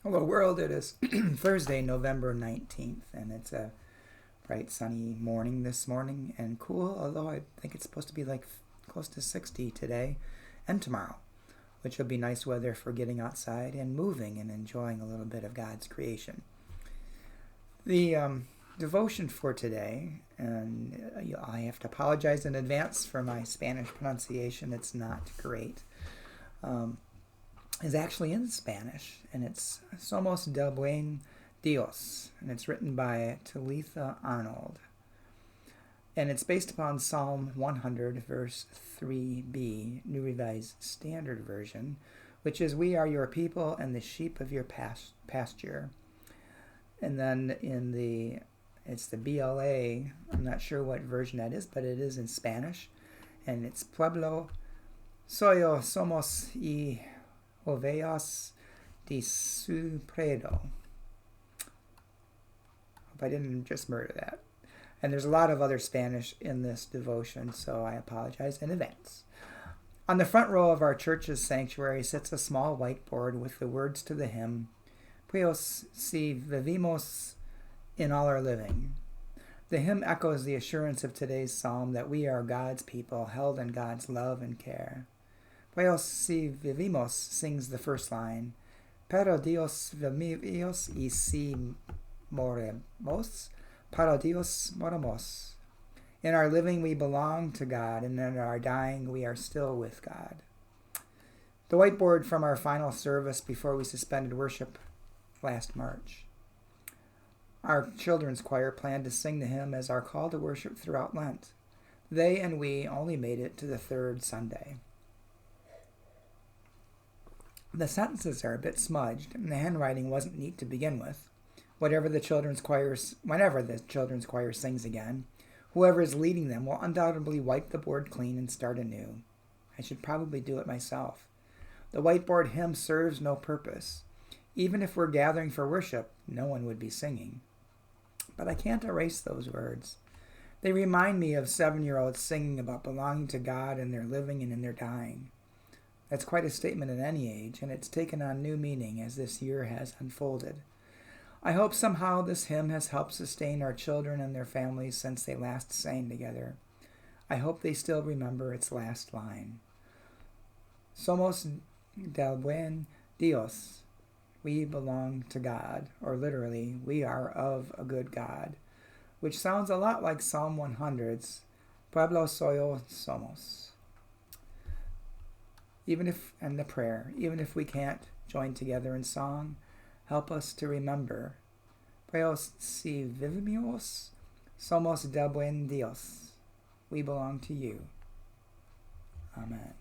Hello world, it is Thursday, November 19th, and it's a bright sunny morning this morning and cool, although I think it's supposed to be like close to 60 today and tomorrow, which will be nice weather for getting outside and moving and enjoying a little bit of God's creation. The devotion for today, and I have to apologize in advance for my Spanish pronunciation, it's not great. Is actually in Spanish, and it's Somos del Buen Dios, and it's written by Talitha Arnold. And it's based upon Psalm 100, verse 3b, New Revised Standard Version, which is, "We are your people and the sheep of your pasture." And then it's the BLA, I'm not sure what version that is, but it is in Spanish, and it's Pueblo Soyo Somos y Ovejas de su Prado. Hope I didn't just murder that. And there's a lot of other Spanish in this devotion, so I apologize in advance. On the front row of our church's sanctuary sits a small whiteboard with the words to the hymn, Pues si vivimos in all our living. The hymn echoes the assurance of today's psalm that we are God's people, held in God's love and care. Pues si vivimos sings the first line, Pero Dios vivimos y si moremos, para Dios moramos. In our living we belong to God, and in our dying we are still with God. The whiteboard from our final service before we suspended worship last March. Our children's choir planned to sing the hymn as our call to worship throughout Lent. They and we only made it to the third Sunday. The sentences are a bit smudged, and the handwriting wasn't neat to begin with. Whenever the children's choir sings again, whoever is leading them will undoubtedly wipe the board clean and start anew. I should probably do it myself. The whiteboard hymn serves no purpose. Even if we're gathering for worship, no one would be singing. But I can't erase those words. They remind me of 7-year-olds singing about belonging to God in their living and in their dying. That's quite a statement at any age, and it's taken on new meaning as this year has unfolded. I hope somehow this hymn has helped sustain our children and their families since they last sang together. I hope they still remember its last line. Somos del buen Dios. We belong to God, or literally, we are of a good God, which sounds a lot like Psalm 100's Pueblo Soyo Somos. Even if we can't join together in song, help us to remember, Pues si vivimos, somos del buen Dios. We belong to you. Amen.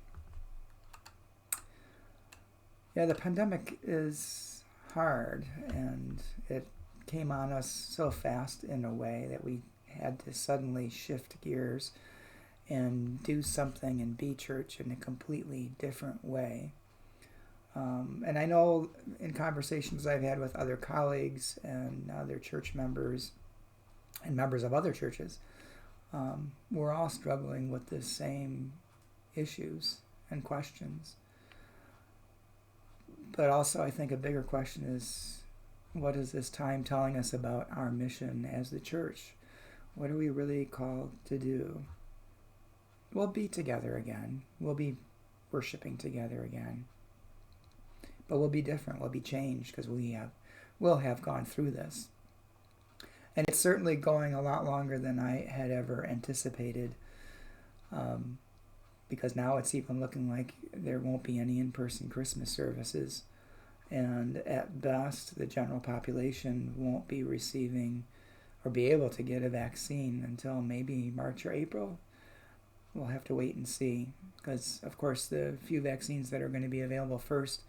Yeah, the pandemic is hard, and it came on us so fast in a way that we had to suddenly shift gears and do something and be church in a completely different way. And I know in conversations I've had with other colleagues and other church members and members of other churches, we're all struggling with the same issues and questions. But also I think a bigger question is, what is this time telling us about our mission as the church? What are we really called to do? We'll be together again. We'll be worshiping together again. But we'll be different. We'll be changed because we'll have gone through this. And it's certainly going a lot longer than I had ever anticipated, because now it's even looking like there won't be any in-person Christmas services. And at best, the general population won't be receiving or be able to get a vaccine until maybe March or April. We'll have to wait and see, because, of course, the few vaccines that are going to be available first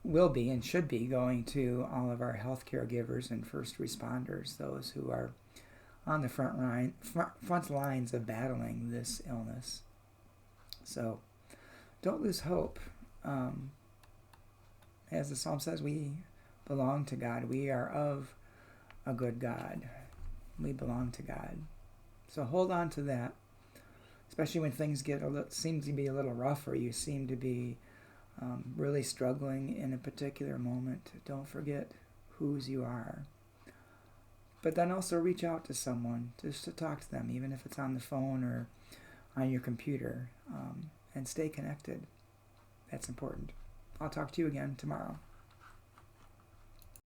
will be and should be going to all of our healthcare givers and first responders, those who are on the front lines of battling this illness. So don't lose hope. As the psalm says, we belong to God. We are of a good God. We belong to God. So hold on to that, especially when things seem to be a little rough, or you seem to be really struggling in a particular moment, don't forget whose you are. But then also reach out to someone just to talk to them, even if it's on the phone or on your computer, and stay connected. That's important. I'll talk to you again tomorrow.